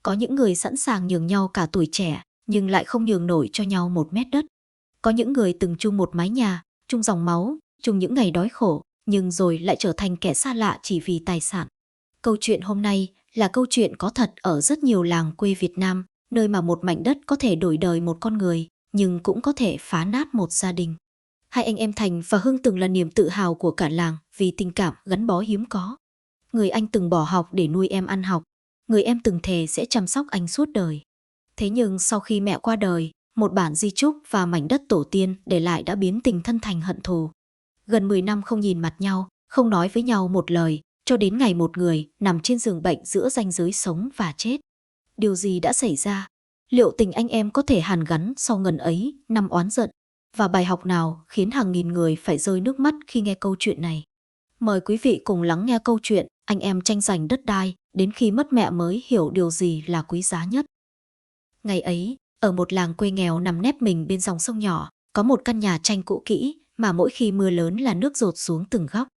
Có những người sẵn sàng nhường nhau cả tuổi trẻ, nhưng lại không nhường nổi cho nhau một mét đất. Có những người từng chung một mái nhà, chung dòng máu, chung những ngày đói khổ, nhưng rồi lại trở thành kẻ xa lạ chỉ vì tài sản. Câu chuyện hôm nay là câu chuyện có thật ở rất nhiều làng quê Việt Nam, nơi mà một mảnh đất có thể đổi đời một con người, nhưng cũng có thể phá nát một gia đình. Hai anh em Thành và Hưng từng là niềm tự hào của cả làng vì tình cảm gắn bó hiếm có. Người anh từng bỏ học để nuôi em ăn học, người em từng thề sẽ chăm sóc anh suốt đời. Thế nhưng sau khi mẹ qua đời, một bản di chúc và mảnh đất tổ tiên để lại đã biến tình thân thành hận thù. Gần 10 năm không nhìn mặt nhau, không nói với nhau một lời, cho đến ngày một người nằm trên giường bệnh giữa ranh giới sống và chết. Điều gì đã xảy ra? Liệu tình anh em có thể hàn gắn sau ngần ấy năm oán giận? Và bài học nào khiến hàng nghìn người phải rơi nước mắt khi nghe câu chuyện này? Mời quý vị cùng lắng nghe câu chuyện anh em tranh giành đất đai đến khi mất mẹ mới hiểu điều gì là quý giá nhất. Ngày ấy, ở một làng quê nghèo nằm nép mình bên dòng sông nhỏ, có một căn nhà tranh cũ kỹ mà mỗi khi mưa lớn là nước dột xuống từng góc.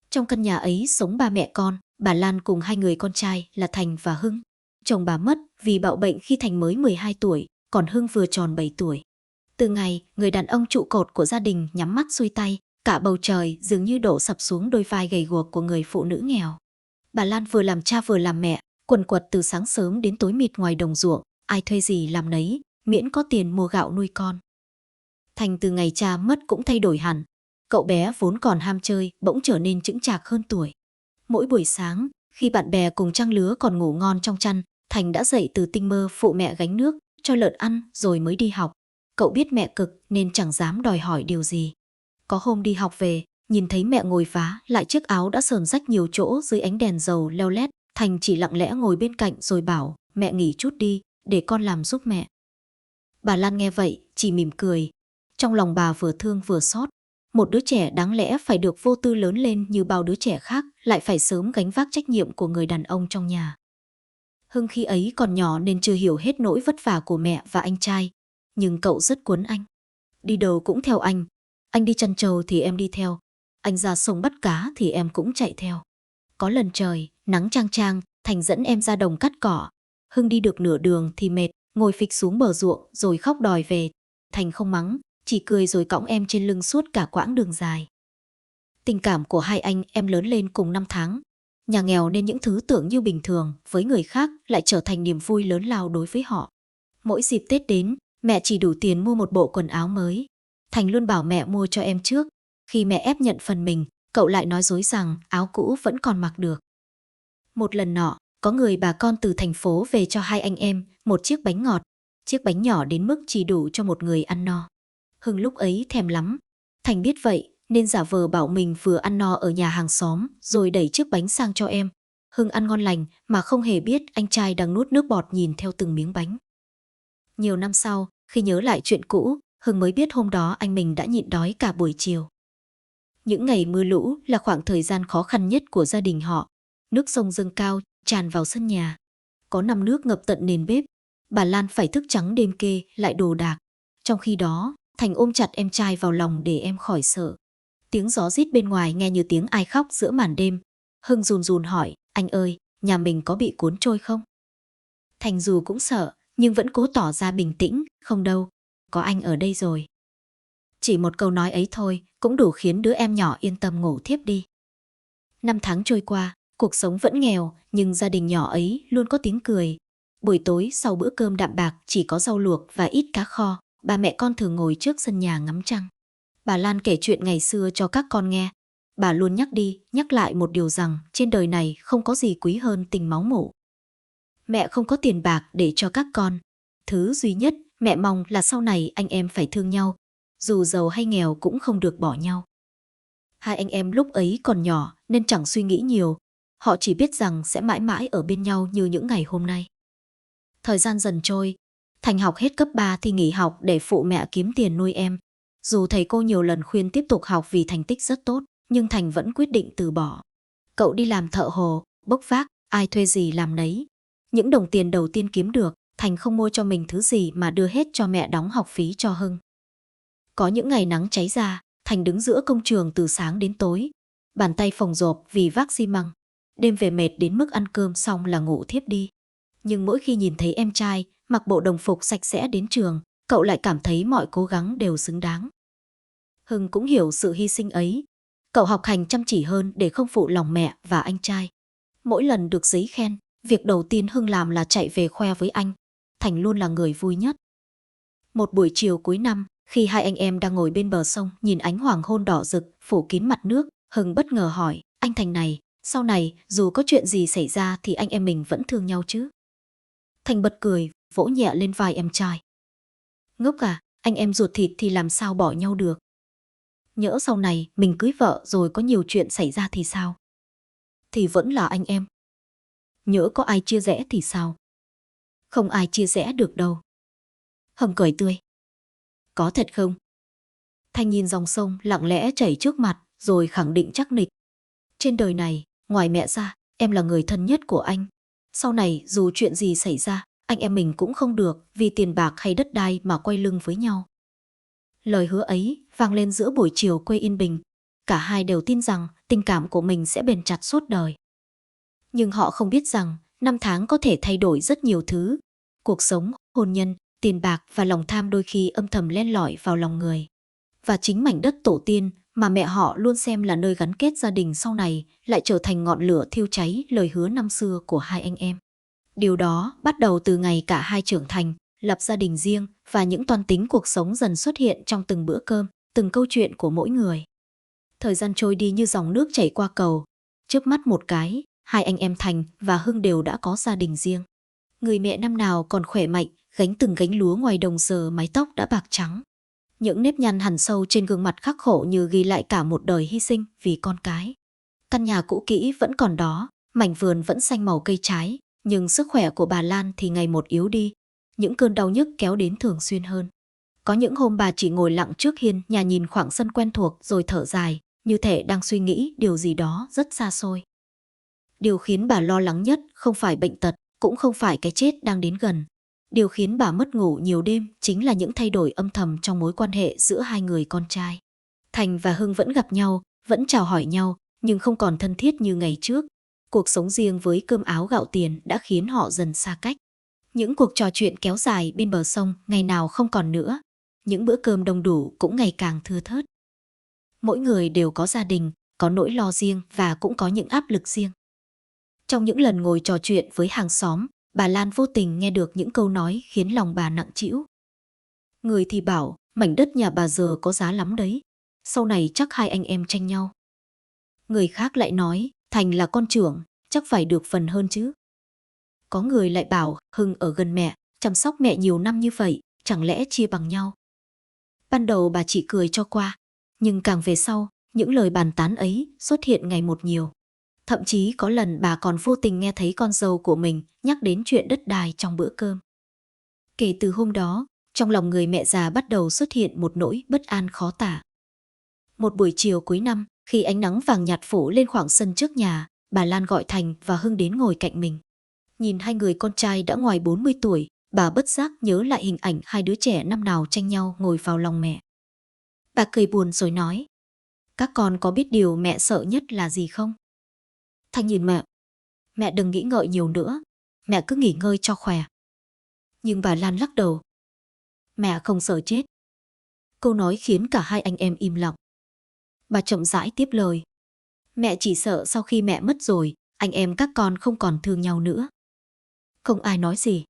Trong căn nhà ấy sống ba mẹ con, bà Lan cùng hai người con trai là Thành và Hưng. Chồng bà mất vì bạo bệnh khi Thành mới 12 tuổi, còn Hưng vừa tròn 7 tuổi. Từ ngày người đàn ông trụ cột của gia đình nhắm mắt xuôi tay, cả bầu trời dường như đổ sập xuống đôi vai gầy guộc của người phụ nữ nghèo. Bà Lan vừa làm cha vừa làm mẹ, quần quật từ sáng sớm đến tối mịt ngoài đồng ruộng, ai thuê gì làm nấy, miễn có tiền mua gạo nuôi con. Thành từ ngày cha mất cũng thay đổi hẳn. Cậu bé vốn còn ham chơi, bỗng trở nên chững chạc hơn tuổi. Mỗi buổi sáng, khi bạn bè cùng trang lứa còn ngủ ngon trong chăn, Thành đã dậy từ tinh mơ phụ mẹ gánh nước, cho lợn ăn rồi mới đi học. Cậu biết mẹ cực nên chẳng dám đòi hỏi điều gì. Có hôm đi học về, nhìn thấy mẹ ngồi vá lại chiếc áo đã sờn rách nhiều chỗ dưới ánh đèn dầu leo lét, Thành chỉ lặng lẽ ngồi bên cạnh rồi bảo, mẹ nghỉ chút đi, để con làm giúp mẹ. Bà Lan nghe vậy, chỉ mỉm cười. Trong lòng bà vừa thương vừa xót. Một đứa trẻ đáng lẽ phải được vô tư lớn lên như bao đứa trẻ khác, lại phải sớm gánh vác trách nhiệm của người đàn ông trong nhà. Hưng khi ấy còn nhỏ nên chưa hiểu hết nỗi vất vả của mẹ và anh trai, nhưng cậu rất cuốn anh. Đi đâu cũng theo anh đi chăn trâu thì em đi theo, anh ra sông bắt cá thì em cũng chạy theo. Có lần trời, nắng chang chang, Thành dẫn em ra đồng cắt cỏ. Hưng đi được nửa đường thì mệt, ngồi phịch xuống bờ ruộng rồi khóc đòi về. Thành không mắng, chỉ cười rồi cõng em trên lưng suốt cả quãng đường dài. Tình cảm của hai anh em lớn lên cùng năm tháng. Nhà nghèo nên những thứ tưởng như bình thường với người khác lại trở thành niềm vui lớn lao đối với họ. Mỗi dịp Tết đến, mẹ chỉ đủ tiền mua một bộ quần áo mới. Thành luôn bảo mẹ mua cho em trước. Khi mẹ ép nhận phần mình, cậu lại nói dối rằng áo cũ vẫn còn mặc được. Một lần nọ, có người bà con từ thành phố về cho hai anh em một chiếc bánh ngọt. Chiếc bánh nhỏ đến mức chỉ đủ cho một người ăn no. Hưng lúc ấy thèm lắm. Thành biết vậy nên giả vờ bảo mình vừa ăn no ở nhà hàng xóm rồi đẩy chiếc bánh sang cho em. Hưng ăn ngon lành mà không hề biết anh trai đang nuốt nước bọt nhìn theo từng miếng bánh. Nhiều năm sau, khi nhớ lại chuyện cũ, Hưng mới biết hôm đó anh mình đã nhịn đói cả buổi chiều. Những ngày mưa lũ là khoảng thời gian khó khăn nhất của gia đình họ. Nước sông dâng cao, tràn vào sân nhà. Có năm nước ngập tận nền bếp. Bà Lan phải thức trắng đêm kê lại đồ đạc. Trong khi đó, Thành ôm chặt em trai vào lòng để em khỏi sợ. Tiếng gió rít bên ngoài nghe như tiếng ai khóc giữa màn đêm. Hưng run run hỏi, anh ơi, nhà mình có bị cuốn trôi không? Thành dù cũng sợ, nhưng vẫn cố tỏ ra bình tĩnh, không đâu, có anh ở đây rồi. Chỉ một câu nói ấy thôi cũng đủ khiến đứa em nhỏ yên tâm ngủ thiếp đi. Năm tháng trôi qua, cuộc sống vẫn nghèo, nhưng gia đình nhỏ ấy luôn có tiếng cười. Buổi tối sau bữa cơm đạm bạc chỉ có rau luộc và ít cá kho, ba mẹ con thường ngồi trước sân nhà ngắm trăng. Bà Lan kể chuyện ngày xưa cho các con nghe. Bà luôn nhắc đi, nhắc lại một điều rằng trên đời này không có gì quý hơn tình máu mủ. Mẹ không có tiền bạc để cho các con. Thứ duy nhất mẹ mong là sau này anh em phải thương nhau. Dù giàu hay nghèo cũng không được bỏ nhau. Hai anh em lúc ấy còn nhỏ nên chẳng suy nghĩ nhiều. Họ chỉ biết rằng sẽ mãi mãi ở bên nhau như những ngày hôm nay. Thời gian dần trôi, Thành học hết cấp 3 thì nghỉ học để phụ mẹ kiếm tiền nuôi em. Dù thầy cô nhiều lần khuyên tiếp tục học vì thành tích rất tốt, nhưng Thành vẫn quyết định từ bỏ. Cậu đi làm thợ hồ, bốc vác, ai thuê gì làm nấy. Những đồng tiền đầu tiên kiếm được, Thành không mua cho mình thứ gì mà đưa hết cho mẹ đóng học phí cho Hưng. Có những ngày nắng cháy ra, Thành đứng giữa công trường từ sáng đến tối. Bàn tay phồng rộp vì vác xi măng. Đêm về mệt đến mức ăn cơm xong là ngủ thiếp đi. Nhưng mỗi khi nhìn thấy em trai mặc bộ đồng phục sạch sẽ đến trường, cậu lại cảm thấy mọi cố gắng đều xứng đáng. Hưng cũng hiểu sự hy sinh ấy. Cậu học hành chăm chỉ hơn để không phụ lòng mẹ và anh trai. Mỗi lần được giấy khen, việc đầu tiên Hưng làm là chạy về khoe với anh. Thành luôn là người vui nhất. Một buổi chiều cuối năm, khi hai anh em đang ngồi bên bờ sông nhìn ánh hoàng hôn đỏ rực phủ kín mặt nước, Hưng bất ngờ hỏi, anh Thành này, sau này dù có chuyện gì xảy ra thì anh em mình vẫn thương nhau chứ? Thành bật cười, vỗ nhẹ lên vai em trai. Ngốc à, anh em ruột thịt thì làm sao bỏ nhau được? Nhỡ sau này mình cưới vợ rồi có nhiều chuyện xảy ra thì sao? Thì vẫn là anh em. Nhỡ có ai chia rẽ thì sao? Không ai chia rẽ được đâu. Hồng cười tươi. Có thật không? Thanh nhìn dòng sông lặng lẽ chảy trước mặt rồi khẳng định chắc nịch. Trên đời này, ngoài mẹ ra, em là người thân nhất của anh. Sau này dù chuyện gì xảy ra, anh em mình cũng không được vì tiền bạc hay đất đai mà quay lưng với nhau. Lời hứa ấy vang lên giữa buổi chiều quê yên bình. Cả hai đều tin rằng tình cảm của mình sẽ bền chặt suốt đời. Nhưng họ không biết rằng năm tháng có thể thay đổi rất nhiều thứ. Cuộc sống, hôn nhân, tiền bạc và lòng tham đôi khi âm thầm len lỏi vào lòng người. Và chính mảnh đất tổ tiên mà mẹ họ luôn xem là nơi gắn kết gia đình sau này lại trở thành ngọn lửa thiêu cháy lời hứa năm xưa của hai anh em. Điều đó bắt đầu từ ngày cả hai trưởng thành, lập gia đình riêng và những toan tính cuộc sống dần xuất hiện trong từng bữa cơm, từng câu chuyện của mỗi người. Thời gian trôi đi như dòng nước chảy qua cầu. Chớp mắt một cái, hai anh em Thành và Hưng đều đã có gia đình riêng. Người mẹ năm nào còn khỏe mạnh, gánh từng gánh lúa ngoài đồng giờ mái tóc đã bạc trắng. Những nếp nhăn hằn sâu trên gương mặt khắc khổ như ghi lại cả một đời hy sinh vì con cái. Căn nhà cũ kỹ vẫn còn đó, mảnh vườn vẫn xanh màu cây trái, nhưng sức khỏe của bà Lan thì ngày một yếu đi. Những cơn đau nhức kéo đến thường xuyên hơn. Có những hôm bà chỉ ngồi lặng trước hiên nhà nhìn khoảng sân quen thuộc rồi thở dài, như thể đang suy nghĩ điều gì đó rất xa xôi. Điều khiến bà lo lắng nhất không phải bệnh tật, cũng không phải cái chết đang đến gần. Điều khiến bà mất ngủ nhiều đêm chính là những thay đổi âm thầm trong mối quan hệ giữa hai người con trai. Thành và Hưng vẫn gặp nhau, vẫn chào hỏi nhau, nhưng không còn thân thiết như ngày trước. Cuộc sống riêng với cơm áo gạo tiền đã khiến họ dần xa cách. Những cuộc trò chuyện kéo dài bên bờ sông ngày nào không còn nữa. Những bữa cơm đông đủ cũng ngày càng thưa thớt. Mỗi người đều có gia đình, có nỗi lo riêng và cũng có những áp lực riêng. Trong những lần ngồi trò chuyện với hàng xóm, bà Lan vô tình nghe được những câu nói khiến lòng bà nặng trĩu. Người thì bảo, mảnh đất nhà bà giờ có giá lắm đấy. Sau này chắc hai anh em tranh nhau. Người khác lại nói, Thành là con trưởng, chắc phải được phần hơn chứ. Có người lại bảo, Hưng ở gần mẹ, chăm sóc mẹ nhiều năm như vậy, chẳng lẽ chia bằng nhau. Ban đầu bà chỉ cười cho qua, nhưng càng về sau, những lời bàn tán ấy xuất hiện ngày một nhiều. Thậm chí có lần bà còn vô tình nghe thấy con dâu của mình nhắc đến chuyện đất đai trong bữa cơm. Kể từ hôm đó, trong lòng người mẹ già bắt đầu xuất hiện một nỗi bất an khó tả. Một buổi chiều cuối năm, khi ánh nắng vàng nhạt phủ lên khoảng sân trước nhà, bà Lan gọi Thành và Hưng đến ngồi cạnh mình. Nhìn hai người con trai đã ngoài 40 tuổi, bà bất giác nhớ lại hình ảnh hai đứa trẻ năm nào tranh nhau ngồi vào lòng mẹ. Bà cười buồn rồi nói, các con có biết điều mẹ sợ nhất là gì không? Thành nhìn mẹ đừng nghĩ ngợi nhiều nữa, mẹ cứ nghỉ ngơi cho khỏe. Nhưng bà Lan lắc đầu, mẹ không sợ chết. Câu nói khiến cả hai anh em im lặng. Bà chậm rãi tiếp lời, mẹ chỉ sợ sau khi mẹ mất rồi, anh em các con không còn thương nhau nữa. Không ai nói gì.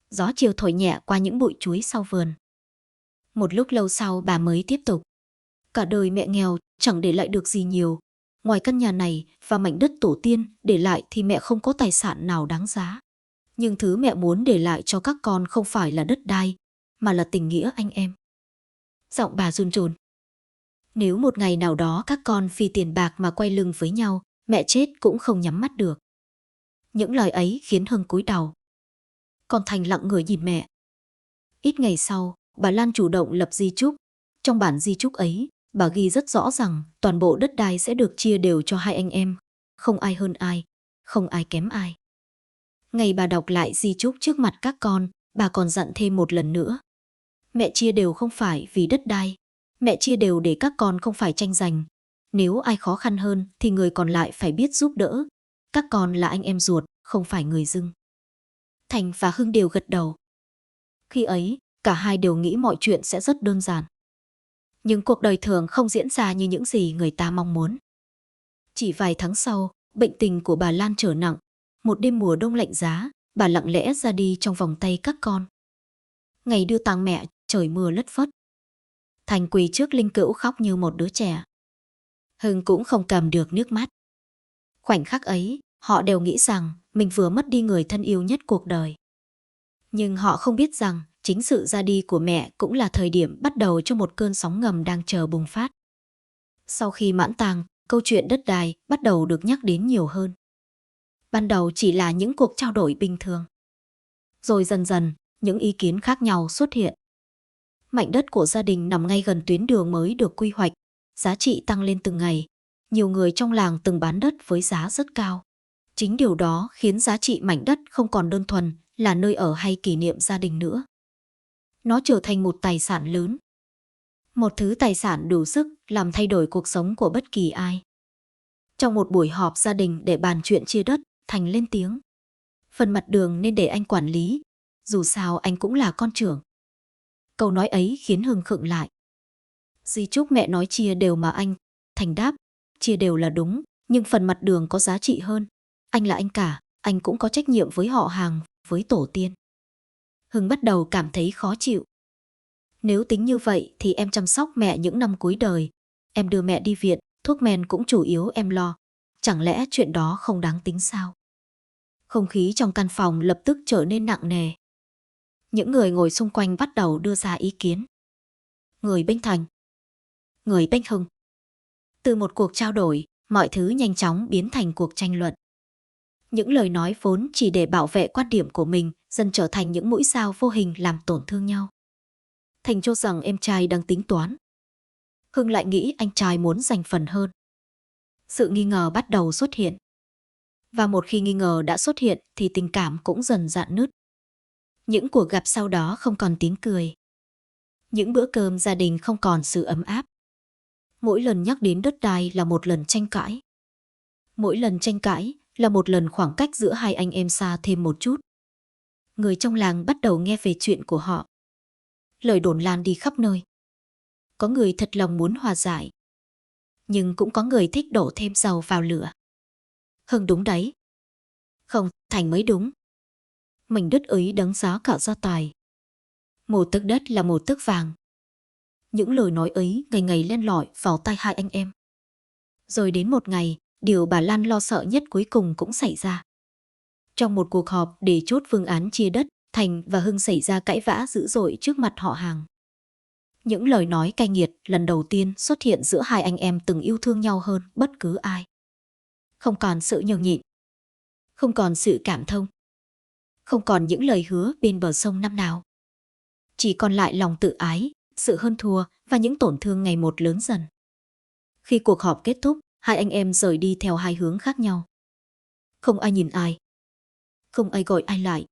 Gió chiều thổi nhẹ qua những bụi chuối sau vườn. Một lúc lâu sau bà mới tiếp tục. Cả đời mẹ nghèo, chẳng để lại được gì nhiều. Ngoài căn nhà này và mảnh đất tổ tiên để lại thì mẹ không có tài sản nào đáng giá. Nhưng thứ mẹ muốn để lại cho các con không phải là đất đai, mà là tình nghĩa anh em. Giọng bà run run. Nếu một ngày nào đó các con vì tiền bạc mà quay lưng với nhau, mẹ chết cũng không nhắm mắt được. Những lời ấy khiến Hưng cúi đầu. Còn Thành lặng người nhìn mẹ. Ít ngày sau, bà Lan chủ động lập di chúc. Trong bản di chúc ấy, bà ghi rất rõ rằng toàn bộ đất đai sẽ được chia đều cho hai anh em. Không ai hơn ai, không ai kém ai. Ngày bà đọc lại di chúc trước mặt các con, bà còn dặn thêm một lần nữa. Mẹ chia đều không phải vì đất đai. Mẹ chia đều để các con không phải tranh giành. Nếu ai khó khăn hơn thì người còn lại phải biết giúp đỡ. Các con là anh em ruột, không phải người dưng. Thành và Hưng đều gật đầu. Khi ấy, cả hai đều nghĩ mọi chuyện sẽ rất đơn giản. Nhưng cuộc đời thường không diễn ra như những gì người ta mong muốn. Chỉ vài tháng sau, bệnh tình của bà Lan trở nặng. Một đêm mùa đông lạnh giá, bà lặng lẽ ra đi trong vòng tay các con. Ngày đưa tang mẹ, trời mưa lất phất. Thành quỳ trước linh cữu khóc như một đứa trẻ. Hưng cũng không cầm được nước mắt. Khoảnh khắc ấy, họ đều nghĩ rằng mình vừa mất đi người thân yêu nhất cuộc đời. Nhưng họ không biết rằng chính sự ra đi của mẹ cũng là thời điểm bắt đầu cho một cơn sóng ngầm đang chờ bùng phát. Sau khi mãn tang, câu chuyện đất đai bắt đầu được nhắc đến nhiều hơn. Ban đầu chỉ là những cuộc trao đổi bình thường. Rồi dần dần, những ý kiến khác nhau xuất hiện. Mảnh đất của gia đình nằm ngay gần tuyến đường mới được quy hoạch, giá trị tăng lên từng ngày. Nhiều người trong làng từng bán đất với giá rất cao. Chính điều đó khiến giá trị mảnh đất không còn đơn thuần là nơi ở hay kỷ niệm gia đình nữa. Nó trở thành một tài sản lớn. Một thứ tài sản đủ sức làm thay đổi cuộc sống của bất kỳ ai. Trong một buổi họp gia đình để bàn chuyện chia đất, Thành lên tiếng. Phần mặt đường nên để anh quản lý, dù sao anh cũng là con trưởng. Câu nói ấy khiến Hưng khựng lại. Di chúc mẹ nói chia đều mà anh. Thành đáp, chia đều là đúng, nhưng phần mặt đường có giá trị hơn. Anh là anh cả, anh cũng có trách nhiệm với họ hàng, với tổ tiên. Hưng bắt đầu cảm thấy khó chịu. Nếu tính như vậy thì em chăm sóc mẹ những năm cuối đời. Em đưa mẹ đi viện, thuốc men cũng chủ yếu em lo. Chẳng lẽ chuyện đó không đáng tính sao? Không khí trong căn phòng lập tức trở nên nặng nề. Những người ngồi xung quanh bắt đầu đưa ra ý kiến. Người bên Thành, người bên Hưng. Từ một cuộc trao đổi, mọi thứ nhanh chóng biến thành cuộc tranh luận. Những lời nói vốn chỉ để bảo vệ quan điểm của mình dần trở thành những mũi dao vô hình làm tổn thương nhau. Thành cho rằng em trai đang tính toán. Hưng lại nghĩ anh trai muốn giành phần hơn. Sự nghi ngờ bắt đầu xuất hiện. Và một khi nghi ngờ đã xuất hiện thì tình cảm cũng dần rạn nứt. Những cuộc gặp sau đó không còn tiếng cười. Những bữa cơm gia đình không còn sự ấm áp. Mỗi lần nhắc đến đất đai là một lần tranh cãi. Mỗi lần tranh cãi là một lần khoảng cách giữa hai anh em xa thêm một chút. Người trong làng bắt đầu nghe về chuyện của họ. Lời đồn lan đi khắp nơi. Có người thật lòng muốn hòa giải. Nhưng cũng có người thích đổ thêm dầu vào lửa. Hưng đúng đấy. Không, Thành mới đúng. Mảnh đất ấy đáng giá cả gia tài. Một tấc đất là một tấc vàng. Những lời nói ấy ngày ngày len lỏi vào tai hai anh em. Rồi đến một ngày, điều bà Lan lo sợ nhất cuối cùng cũng xảy ra. Trong một cuộc họp để chốt phương án chia đất, Thành và Hưng xảy ra cãi vã dữ dội trước mặt họ hàng. Những lời nói cay nghiệt lần đầu tiên xuất hiện giữa hai anh em từng yêu thương nhau hơn bất cứ ai. Không còn sự nhường nhịn. Không còn sự cảm thông. Không còn những lời hứa bên bờ sông năm nào. Chỉ còn lại lòng tự ái, sự hơn thua và những tổn thương ngày một lớn dần. Khi cuộc họp kết thúc, hai anh em rời đi theo hai hướng khác nhau. Không ai nhìn ai. Không ai gọi ai lại.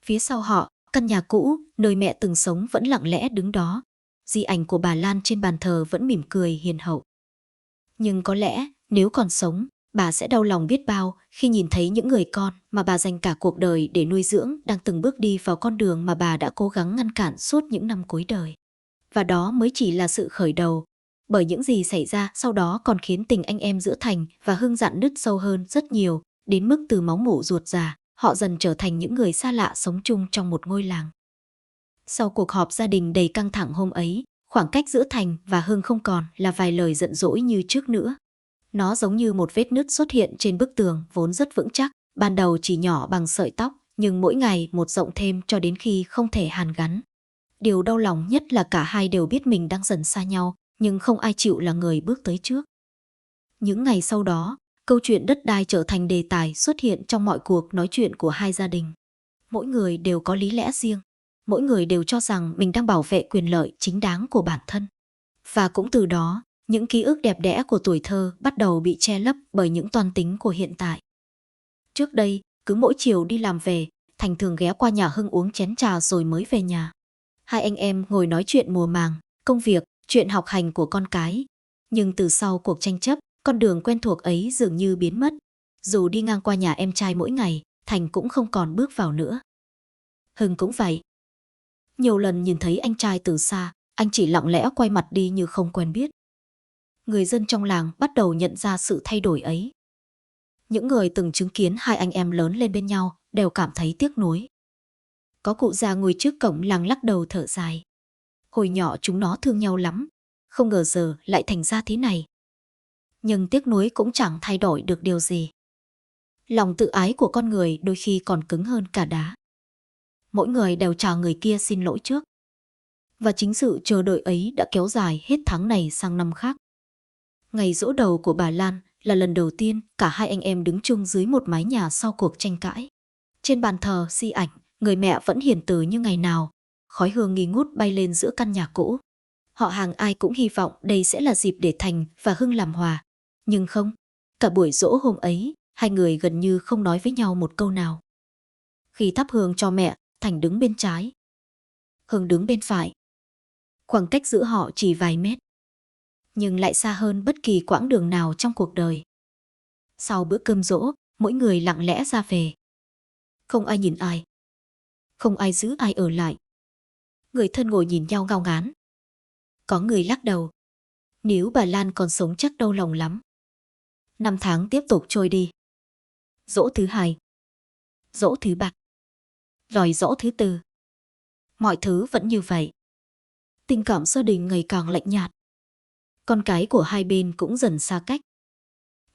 Phía sau họ, căn nhà cũ, nơi mẹ từng sống vẫn lặng lẽ đứng đó. Di ảnh của bà Lan trên bàn thờ vẫn mỉm cười hiền hậu. Nhưng có lẽ, nếu còn sống, bà sẽ đau lòng biết bao khi nhìn thấy những người con mà bà dành cả cuộc đời để nuôi dưỡng đang từng bước đi vào con đường mà bà đã cố gắng ngăn cản suốt những năm cuối đời. Và đó mới chỉ là sự khởi đầu, bởi những gì xảy ra sau đó còn khiến tình anh em giữa Thành và Hưng rạn nứt sâu hơn rất nhiều, đến mức từ máu mủ ruột già, họ dần trở thành những người xa lạ sống chung trong một ngôi làng. Sau cuộc họp gia đình đầy căng thẳng hôm ấy, khoảng cách giữa Thành và Hưng không còn là vài lời giận dỗi như trước nữa. Nó giống như một vết nứt xuất hiện trên bức tường vốn rất vững chắc, ban đầu chỉ nhỏ bằng sợi tóc, nhưng mỗi ngày một rộng thêm cho đến khi không thể hàn gắn. Điều đau lòng nhất là cả hai đều biết mình đang dần xa nhau, nhưng không ai chịu là người bước tới trước. Những ngày sau đó, câu chuyện đất đai trở thành đề tài xuất hiện trong mọi cuộc nói chuyện của hai gia đình. Mỗi người đều có lý lẽ riêng. Mỗi người đều cho rằng mình đang bảo vệ quyền lợi chính đáng của bản thân. Và cũng từ đó, những ký ức đẹp đẽ của tuổi thơ bắt đầu bị che lấp bởi những toan tính của hiện tại. Trước đây, cứ mỗi chiều đi làm về, Thành thường ghé qua nhà Hưng uống chén trà rồi mới về nhà. Hai anh em ngồi nói chuyện mùa màng, công việc, chuyện học hành của con cái. Nhưng từ sau cuộc tranh chấp, con đường quen thuộc ấy dường như biến mất. Dù đi ngang qua nhà em trai mỗi ngày, Thành Thành cũng không còn bước vào nữa. Hưng cũng vậy. Nhiều lần nhìn thấy anh trai từ xa, anh chỉ lặng lẽ quay mặt đi như không quen biết. Người dân trong làng bắt đầu nhận ra sự thay đổi ấy. Những người từng chứng kiến hai anh em lớn lên bên nhau đều cảm thấy tiếc nuối. Có cụ già ngồi trước cổng làng lắc đầu thở dài. Hồi nhỏ chúng nó thương nhau lắm, không ngờ giờ lại thành ra thế này. Nhưng tiếc nuối cũng chẳng thay đổi được điều gì. Lòng tự ái của con người đôi khi còn cứng hơn cả đá. Mỗi người đều chào người kia xin lỗi trước. Và chính sự chờ đợi ấy đã kéo dài hết tháng này sang năm khác. Ngày giỗ đầu của bà Lan là lần đầu tiên cả hai anh em đứng chung dưới một mái nhà sau cuộc tranh cãi. Trên bàn thờ di ảnh, người mẹ vẫn hiền từ như ngày nào. Khói hương nghi ngút bay lên giữa căn nhà cũ. Họ hàng ai cũng hy vọng đây sẽ là dịp để Thành và Hưng làm hòa. Nhưng không, cả buổi giỗ hôm ấy, hai người gần như không nói với nhau một câu nào. Khi thắp hương cho mẹ, Thành đứng bên trái, Hưng đứng bên phải. Khoảng cách giữa họ chỉ vài mét, nhưng lại xa hơn bất kỳ quãng đường nào trong cuộc đời. Sau bữa cơm giỗ, mỗi người lặng lẽ ra về. Không ai nhìn ai, không ai giữ ai ở lại. Người thân ngồi nhìn nhau ngao ngán. Có người lắc đầu. Nếu bà Lan còn sống chắc đau lòng lắm. Năm tháng tiếp tục trôi đi. Giỗ thứ hai, giỗ thứ ba, rồi giỗ thứ tư. Mọi thứ vẫn như vậy. Tình cảm gia đình ngày càng lạnh nhạt. Con cái của hai bên cũng dần xa cách.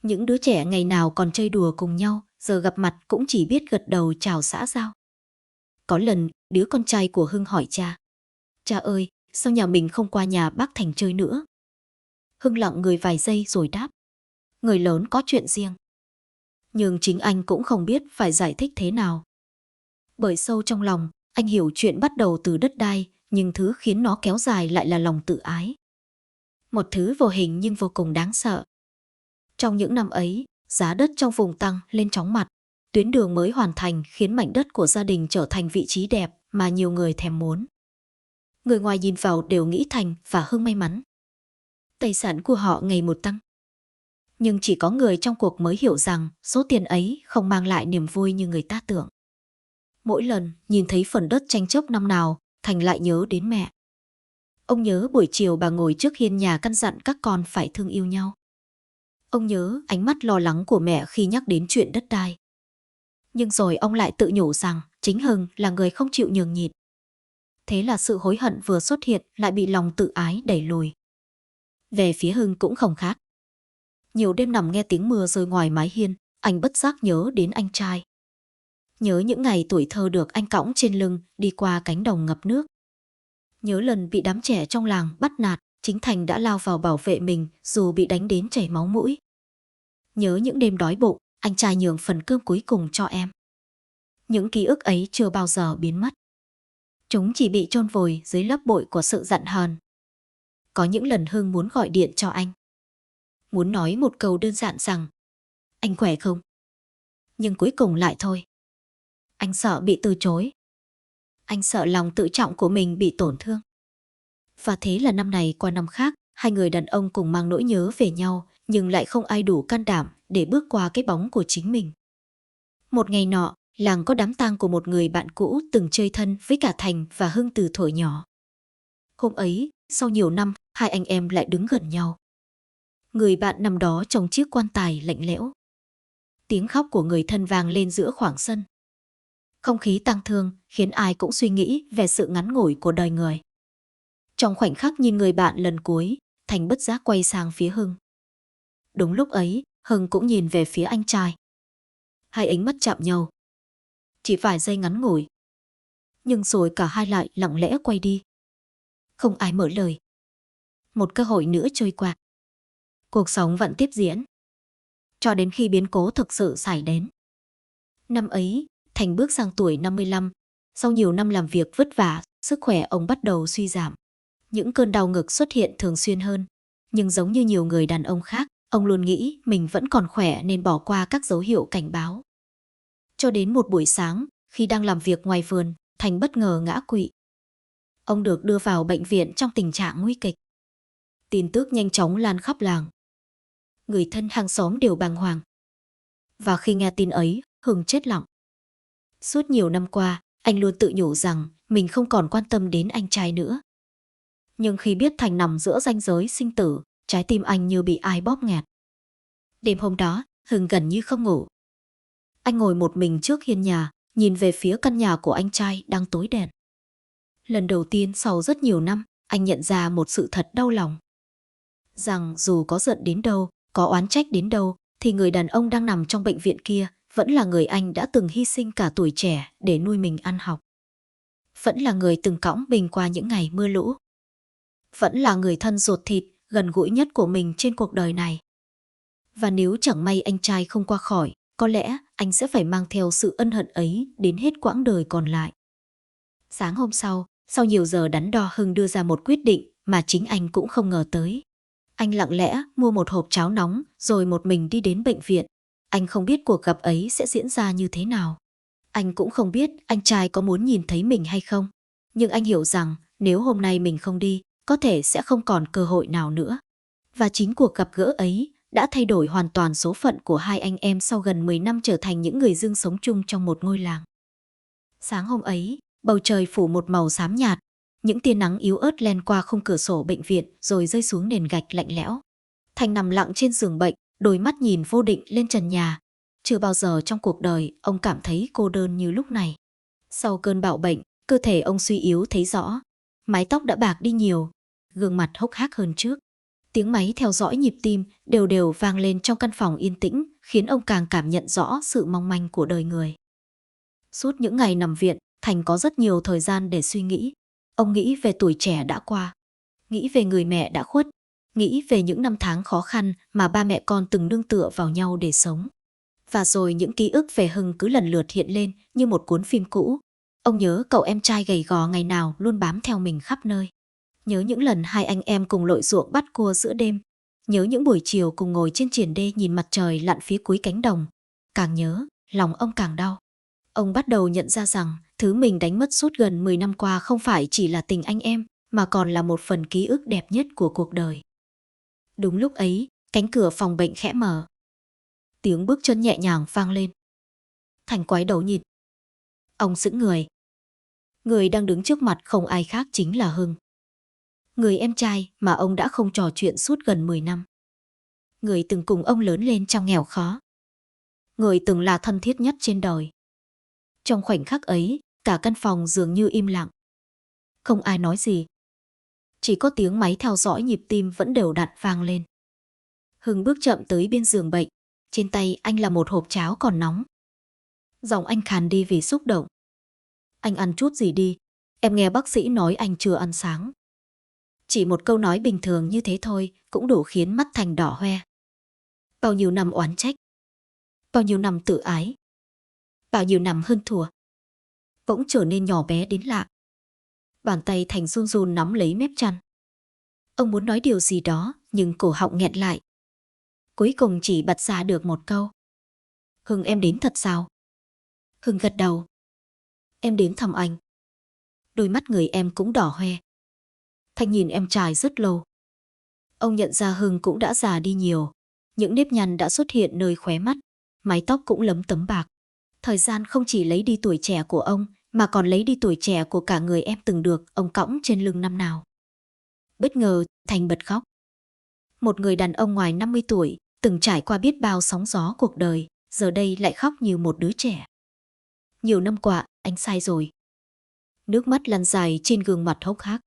Những đứa trẻ ngày nào còn chơi đùa cùng nhau, giờ gặp mặt cũng chỉ biết gật đầu chào xã giao. Có lần, đứa con trai của Hưng hỏi cha. Cha ơi, sao nhà mình không qua nhà bác Thành chơi nữa? Hưng lặng người vài giây rồi đáp. Người lớn có chuyện riêng. Nhưng chính anh cũng không biết phải giải thích thế nào. Bởi sâu trong lòng, anh hiểu chuyện bắt đầu từ đất đai, nhưng thứ khiến nó kéo dài lại là lòng tự ái. Một thứ vô hình nhưng vô cùng đáng sợ. Trong những năm ấy, giá đất trong vùng tăng lên chóng mặt. Tuyến đường mới hoàn thành khiến mảnh đất của gia đình trở thành vị trí đẹp mà nhiều người thèm muốn. Người ngoài nhìn vào đều nghĩ Thành và Hưng may mắn. Tài sản của họ ngày một tăng. Nhưng chỉ có người trong cuộc mới hiểu rằng số tiền ấy không mang lại niềm vui như người ta tưởng. Mỗi lần nhìn thấy phần đất tranh chấp năm nào, Thành lại nhớ đến mẹ. Ông nhớ buổi chiều bà ngồi trước hiên nhà căn dặn các con phải thương yêu nhau. Ông nhớ ánh mắt lo lắng của mẹ khi nhắc đến chuyện đất đai. Nhưng rồi ông lại tự nhủ rằng chính Hưng là người không chịu nhường nhịn. Thế là sự hối hận vừa xuất hiện lại bị lòng tự ái đẩy lùi. Về phía Hưng cũng không khác. Nhiều đêm nằm nghe tiếng mưa rơi ngoài mái hiên, anh bất giác nhớ đến anh trai. Nhớ những ngày tuổi thơ được anh cõng trên lưng đi qua cánh đồng ngập nước. Nhớ lần bị đám trẻ trong làng bắt nạt, chính Thành đã lao vào bảo vệ mình dù bị đánh đến chảy máu mũi. Nhớ những đêm đói bụng, anh trai nhường phần cơm cuối cùng cho em. Những ký ức ấy chưa bao giờ biến mất. Chúng chỉ bị chôn vùi dưới lớp bụi của sự giận hờn. Có những lần Hưng muốn gọi điện cho anh. Muốn nói một câu đơn giản rằng anh khỏe không? Nhưng cuối cùng lại thôi. Anh sợ bị từ chối. Anh sợ lòng tự trọng của mình bị tổn thương. Và thế là năm này qua năm khác, hai người đàn ông cùng mang nỗi nhớ về nhau, nhưng lại không ai đủ can đảm để bước qua cái bóng của chính mình. Một ngày nọ, làng có đám tang của một người bạn cũ từng chơi thân với cả Thành và Hưng từ thuở nhỏ. Hôm ấy, sau nhiều năm, hai anh em lại đứng gần nhau. Người bạn nằm đó trong chiếc quan tài lạnh lẽo. Tiếng khóc của người thân vang lên giữa khoảng sân. Không khí tang thương khiến ai cũng suy nghĩ về sự ngắn ngủi của đời người. Trong khoảnh khắc nhìn người bạn lần cuối, Thành bất giác quay sang phía Hưng. Đúng lúc ấy, Hưng cũng nhìn về phía anh trai. Hai ánh mắt chạm nhau. Chỉ vài giây ngắn ngủi. Nhưng rồi cả hai lại lặng lẽ quay đi. Không ai mở lời. Một cơ hội nữa trôi qua. Cuộc sống vẫn tiếp diễn. Cho đến khi biến cố thực sự xảy đến. Năm ấy, Thành bước sang tuổi 55. Sau nhiều năm làm việc vất vả, sức khỏe ông bắt đầu suy giảm. Những cơn đau ngực xuất hiện thường xuyên hơn. Nhưng giống như nhiều người đàn ông khác, ông luôn nghĩ mình vẫn còn khỏe nên bỏ qua các dấu hiệu cảnh báo. Cho đến một buổi sáng, khi đang làm việc ngoài vườn, Thành bất ngờ ngã quỵ. Ông được đưa vào bệnh viện trong tình trạng nguy kịch. Tin tức nhanh chóng lan khắp làng. Người thân hàng xóm đều bàng hoàng. Và khi nghe tin ấy, Hưng chết lặng. Suốt nhiều năm qua, anh luôn tự nhủ rằng mình không còn quan tâm đến anh trai nữa. Nhưng khi biết Thành nằm giữa ranh giới sinh tử, trái tim anh như bị ai bóp nghẹt. Đêm hôm đó, Hưng gần như không ngủ. Anh ngồi một mình trước hiên nhà, nhìn về phía căn nhà của anh trai đang tối đèn. Lần đầu tiên sau rất nhiều năm, anh nhận ra một sự thật đau lòng. Rằng dù có giận đến đâu, có oán trách đến đâu, thì người đàn ông đang nằm trong bệnh viện kia vẫn là người anh đã từng hy sinh cả tuổi trẻ để nuôi mình ăn học. Vẫn là người từng cõng mình qua những ngày mưa lũ. Vẫn là người thân ruột thịt, gần gũi nhất của mình trên cuộc đời này. Và nếu chẳng may anh trai không qua khỏi, có lẽ anh sẽ phải mang theo sự ân hận ấy đến hết quãng đời còn lại. Sáng hôm sau nhiều giờ đắn đo, Hưng đưa ra một quyết định mà chính anh cũng không ngờ tới. Anh lặng lẽ mua một hộp cháo nóng rồi một mình đi đến bệnh viện. Anh không biết cuộc gặp ấy sẽ diễn ra như thế nào. Anh cũng không biết anh trai có muốn nhìn thấy mình hay không. Nhưng anh hiểu rằng nếu hôm nay mình không đi, có thể sẽ không còn cơ hội nào nữa. Và chính cuộc gặp gỡ ấy đã thay đổi hoàn toàn số phận của hai anh em sau gần 10 năm trở thành những người dưng sống chung trong một ngôi làng. Sáng hôm ấy, bầu trời phủ một màu xám nhạt. Những tia nắng yếu ớt len qua khung cửa sổ bệnh viện rồi rơi xuống nền gạch lạnh lẽo. Thành nằm lặng trên giường bệnh, đôi mắt nhìn vô định lên trần nhà. Chưa bao giờ trong cuộc đời ông cảm thấy cô đơn như lúc này. Sau cơn bạo bệnh, cơ thể ông suy yếu thấy rõ. Mái tóc đã bạc đi nhiều, gương mặt hốc hác hơn trước. Tiếng máy theo dõi nhịp tim đều đều vang lên trong căn phòng yên tĩnh, khiến ông càng cảm nhận rõ sự mong manh của đời người. Suốt những ngày nằm viện, Thành có rất nhiều thời gian để suy nghĩ. Ông nghĩ về tuổi trẻ đã qua, nghĩ về người mẹ đã khuất, nghĩ về những năm tháng khó khăn mà ba mẹ con từng nương tựa vào nhau để sống. Và rồi những ký ức về Hưng cứ lần lượt hiện lên như một cuốn phim cũ. Ông nhớ cậu em trai gầy gò ngày nào luôn bám theo mình khắp nơi. Nhớ những lần hai anh em cùng lội ruộng bắt cua giữa đêm. Nhớ những buổi chiều cùng ngồi trên triển đê nhìn mặt trời lặn phía cuối cánh đồng. Càng nhớ, lòng ông càng đau. Ông bắt đầu nhận ra rằng thứ mình đánh mất suốt gần 10 năm qua không phải chỉ là tình anh em, mà còn là một phần ký ức đẹp nhất của cuộc đời. Đúng lúc ấy, cánh cửa phòng bệnh khẽ mở. Tiếng bước chân nhẹ nhàng vang lên. Thành quái đầu nhìn. Ông sững người. Người đang đứng trước mặt không ai khác chính là Hưng. Người em trai mà ông đã không trò chuyện suốt gần 10 năm. Người từng cùng ông lớn lên trong nghèo khó. Người từng là thân thiết nhất trên đời. Trong khoảnh khắc ấy, cả căn phòng dường như im lặng. Không ai nói gì. Chỉ có tiếng máy theo dõi nhịp tim vẫn đều đặn vang lên. Hưng bước chậm tới bên giường bệnh. Trên tay anh là một hộp cháo còn nóng. Giọng anh khàn đi vì xúc động. Anh ăn chút gì đi. Em nghe bác sĩ nói anh chưa ăn sáng. Chỉ một câu nói bình thường như thế thôi cũng đủ khiến mắt Thành đỏ hoe. Bao nhiêu năm oán trách. Bao nhiêu năm tự ái. Bao nhiêu năm hơn thua. Bỗng trở nên nhỏ bé đến lạ. Bàn tay Thành run run nắm lấy mép chăn. Ông muốn nói điều gì đó nhưng cổ họng nghẹn lại. Cuối cùng chỉ bật ra được một câu. Hưng, em đến thật sao? Hưng gật đầu. Em đến thăm anh. Đôi mắt người em cũng đỏ hoe. Thành nhìn em trai rất lâu. Ông nhận ra Hưng cũng đã già đi nhiều. Những nếp nhăn đã xuất hiện nơi khóe mắt. Mái tóc cũng lấm tấm bạc. Thời gian không chỉ lấy đi tuổi trẻ của ông, mà còn lấy đi tuổi trẻ của cả người em từng được ông cõng trên lưng năm nào. Bất ngờ, Thành bật khóc. Một người đàn ông ngoài 50 tuổi, từng trải qua biết bao sóng gió cuộc đời, giờ đây lại khóc như một đứa trẻ. Nhiều năm qua, anh sai rồi. Nước mắt lăn dài trên gương mặt hốc hác.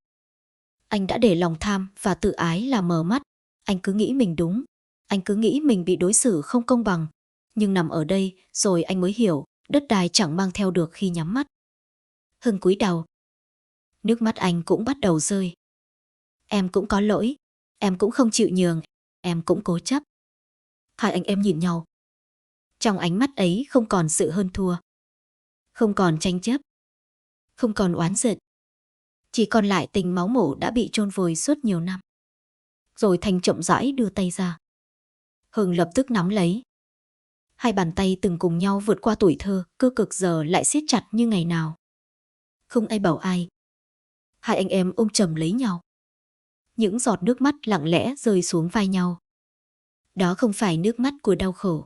Anh đã để lòng tham và tự ái làm mờ mắt. Anh cứ nghĩ mình đúng. Anh cứ nghĩ mình bị đối xử không công bằng. Nhưng nằm ở đây rồi anh mới hiểu đất đai chẳng mang theo được khi nhắm mắt. Hưng cúi đầu. Nước mắt anh cũng bắt đầu rơi. Em cũng có lỗi. Em cũng không chịu nhường. Em cũng cố chấp. Hai anh em nhìn nhau. Trong ánh mắt ấy không còn sự hơn thua. Không còn tranh chấp. Không còn oán giận. Chỉ còn lại tình máu mủ đã bị chôn vùi suốt nhiều năm. Rồi Thành chậm rãi đưa tay ra. Hưng lập tức nắm lấy. Hai bàn tay từng cùng nhau vượt qua tuổi thơ, cơ cực giờ lại siết chặt như ngày nào. Không ai bảo ai. Hai anh em ôm chầm lấy nhau. Những giọt nước mắt lặng lẽ rơi xuống vai nhau. Đó không phải nước mắt của đau khổ,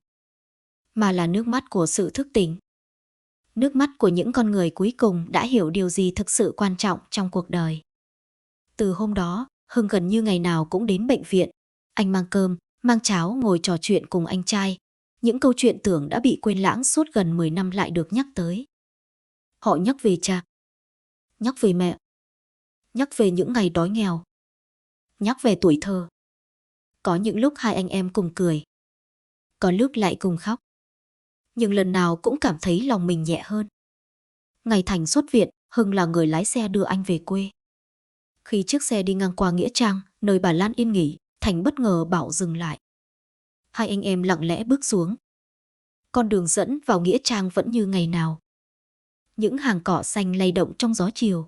mà là nước mắt của sự thức tỉnh. Nước mắt của những con người cuối cùng đã hiểu điều gì thực sự quan trọng trong cuộc đời. Từ hôm đó, Hưng gần như ngày nào cũng đến bệnh viện. Anh mang cơm, mang cháo ngồi trò chuyện cùng anh trai. Những câu chuyện tưởng đã bị quên lãng suốt gần 10 năm lại được nhắc tới. Họ nhắc về cha, nhắc về mẹ, nhắc về những ngày đói nghèo, nhắc về tuổi thơ. Có những lúc hai anh em cùng cười, có lúc lại cùng khóc. Nhưng lần nào cũng cảm thấy lòng mình nhẹ hơn. Ngày Thành xuất viện, Hưng là người lái xe đưa anh về quê. Khi chiếc xe đi ngang qua Nghĩa Trang, nơi bà Lan yên nghỉ, Thành bất ngờ bảo dừng lại. Hai anh em lặng lẽ bước xuống. Con đường dẫn vào Nghĩa Trang vẫn như ngày nào. Những hàng cỏ xanh lay động trong gió chiều.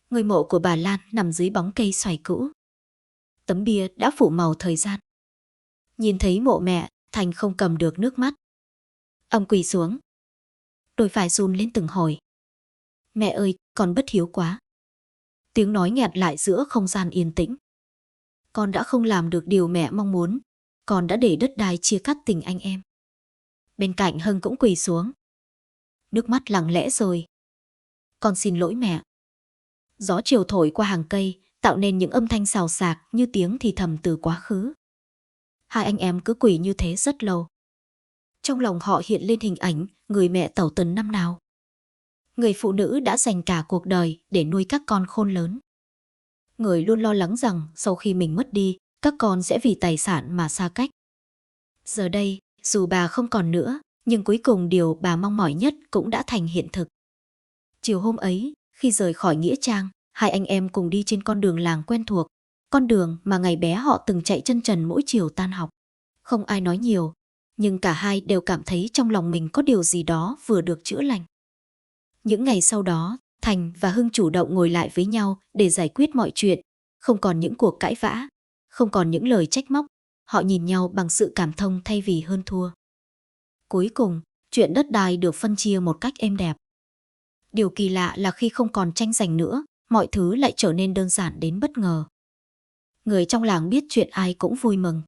Ngôi mộ của bà Lan nằm dưới bóng cây xoài cũ. Tấm bia đã phủ màu thời gian. Nhìn thấy mộ mẹ, Thành không cầm được nước mắt. Ông quỳ xuống. Đôi vai run lên từng hồi. Mẹ ơi, con bất hiếu quá. Tiếng nói nghẹt lại giữa không gian yên tĩnh. Con đã không làm được điều mẹ mong muốn. Con đã để đất đai chia cắt tình anh em. Bên cạnh Hưng cũng quỳ xuống. Nước mắt lặng lẽ rồi. Con xin lỗi mẹ. Gió chiều thổi qua hàng cây, tạo nên những âm thanh xào xạc như tiếng thì thầm từ quá khứ. Hai anh em cứ quỳ như thế rất lâu. Trong lòng họ hiện lên hình ảnh người mẹ tẩu tần năm nào. Người phụ nữ đã dành cả cuộc đời để nuôi các con khôn lớn. Người luôn lo lắng rằng sau khi mình mất đi, các con sẽ vì tài sản mà xa cách. Giờ đây, dù bà không còn nữa, nhưng cuối cùng điều bà mong mỏi nhất cũng đã thành hiện thực. Chiều hôm ấy, khi rời khỏi Nghĩa Trang, hai anh em cùng đi trên con đường làng quen thuộc, con đường mà ngày bé họ từng chạy chân trần mỗi chiều tan học. Không ai nói nhiều, nhưng cả hai đều cảm thấy trong lòng mình có điều gì đó vừa được chữa lành. Những ngày sau đó, Thành và Hưng chủ động ngồi lại với nhau để giải quyết mọi chuyện, không còn những cuộc cãi vã, không còn những lời trách móc, họ nhìn nhau bằng sự cảm thông thay vì hơn thua. Cuối cùng, chuyện đất đai được phân chia một cách êm đẹp. Điều kỳ lạ là khi không còn tranh giành nữa, mọi thứ lại trở nên đơn giản đến bất ngờ. Người trong làng biết chuyện ai cũng vui mừng.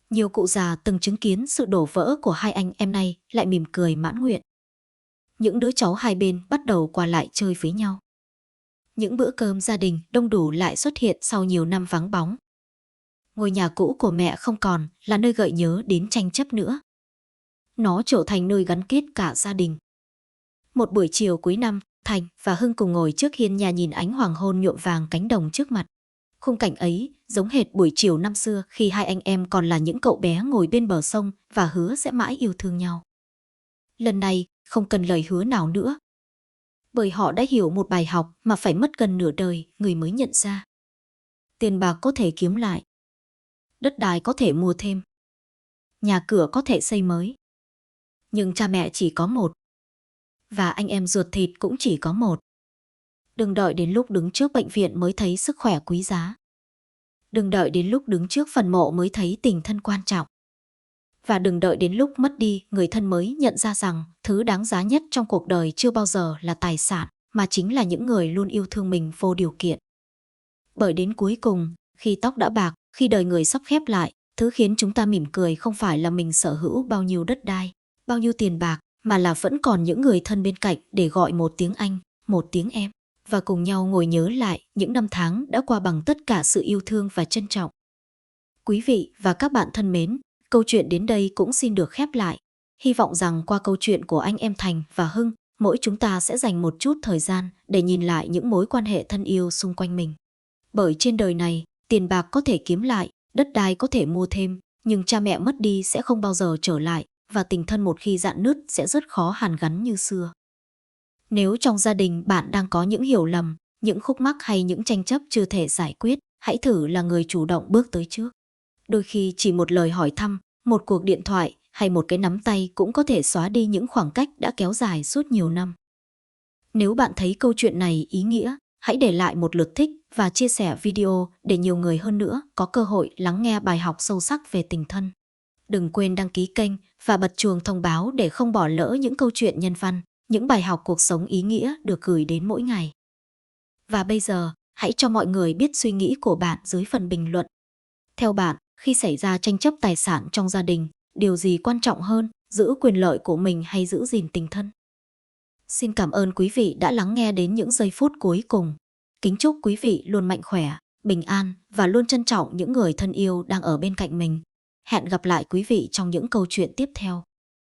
Nhiều cụ già từng chứng kiến sự đổ vỡ của hai anh em này lại mỉm cười mãn nguyện. Những đứa cháu hai bên bắt đầu qua lại chơi với nhau. Những bữa cơm gia đình đông đủ lại xuất hiện sau nhiều năm vắng bóng. Ngôi nhà cũ của mẹ không còn là nơi gợi nhớ đến tranh chấp nữa. Nó trở thành nơi gắn kết cả gia đình. Một buổi chiều cuối năm, Thành và Hưng cùng ngồi trước hiên nhà nhìn ánh hoàng hôn nhuộm vàng cánh đồng trước mặt. Khung cảnh ấy giống hệt buổi chiều năm xưa khi hai anh em còn là những cậu bé ngồi bên bờ sông và hứa sẽ mãi yêu thương nhau. Lần này không cần lời hứa nào nữa. Bởi họ đã hiểu một bài học mà phải mất gần nửa đời người mới nhận ra. Tiền bạc có thể kiếm lại. Đất đai có thể mua thêm. Nhà cửa có thể xây mới. Nhưng cha mẹ chỉ có một. Và anh em ruột thịt cũng chỉ có một. Đừng đợi đến lúc đứng trước bệnh viện mới thấy sức khỏe quý giá. Đừng đợi đến lúc đứng trước phần mộ mới thấy tình thân quan trọng. Và đừng đợi đến lúc mất đi người thân mới nhận ra rằng thứ đáng giá nhất trong cuộc đời chưa bao giờ là tài sản, mà chính là những người luôn yêu thương mình vô điều kiện. Bởi đến cuối cùng, khi tóc đã bạc, khi đời người sắp khép lại, thứ khiến chúng ta mỉm cười không phải là mình sở hữu bao nhiêu đất đai, bao nhiêu tiền bạc, mà là vẫn còn những người thân bên cạnh để gọi một tiếng anh, một tiếng em, và cùng nhau ngồi nhớ lại những năm tháng đã qua bằng tất cả sự yêu thương và trân trọng. Quý vị và các bạn thân mến, câu chuyện đến đây cũng xin được khép lại. Hy vọng rằng qua câu chuyện của anh em Thành và Hưng, mỗi chúng ta sẽ dành một chút thời gian để nhìn lại những mối quan hệ thân yêu xung quanh mình. Bởi trên đời này, tiền bạc có thể kiếm lại, đất đai có thể mua thêm, nhưng cha mẹ mất đi sẽ không bao giờ trở lại, và tình thân một khi rạn nứt sẽ rất khó hàn gắn như xưa. Nếu trong gia đình bạn đang có những hiểu lầm, những khúc mắc hay những tranh chấp chưa thể giải quyết, hãy thử là người chủ động bước tới trước. Đôi khi chỉ một lời hỏi thăm, một cuộc điện thoại hay một cái nắm tay cũng có thể xóa đi những khoảng cách đã kéo dài suốt nhiều năm. Nếu bạn thấy câu chuyện này ý nghĩa, hãy để lại một lượt thích và chia sẻ video để nhiều người hơn nữa có cơ hội lắng nghe bài học sâu sắc về tình thân. Đừng quên đăng ký kênh và bật chuông thông báo để không bỏ lỡ những câu chuyện nhân văn, những bài học cuộc sống ý nghĩa được gửi đến mỗi ngày. Và bây giờ, hãy cho mọi người biết suy nghĩ của bạn dưới phần bình luận. Theo bạn, khi xảy ra tranh chấp tài sản trong gia đình, điều gì quan trọng hơn, giữ quyền lợi của mình hay giữ gìn tình thân? Xin cảm ơn quý vị đã lắng nghe đến những giây phút cuối cùng. Kính chúc quý vị luôn mạnh khỏe, bình an và luôn trân trọng những người thân yêu đang ở bên cạnh mình. Hẹn gặp lại quý vị trong những câu chuyện tiếp theo.